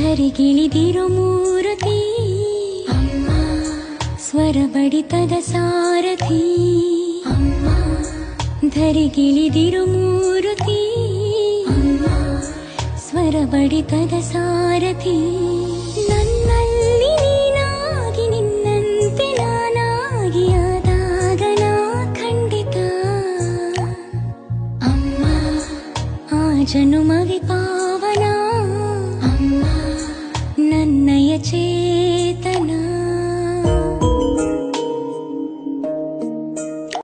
ಧರಿಗಿಳಿದಿರು ಮೂರತಿ ಅಮ್ಮ, ಸ್ವರ ಬಡಿತದ ಸಾರಥಿ ಅಮ್ಮ, ಧರಿಗಿಳಿದಿರು ಮೂರತಿ ಅಮ್ಮ, ಸ್ವರ ಬಡಿತದ ಸಾರಥಿ. ನನ್ನಲ್ಲಿ ನೀನಾಗಿ ನಿನ್ನಂತೆ ನಾನಾಗಿ ಆದಾಗ ನಾ ಖಂಡಿತ ಅಮ್ಮ, ಆ ಜನುಮವಿ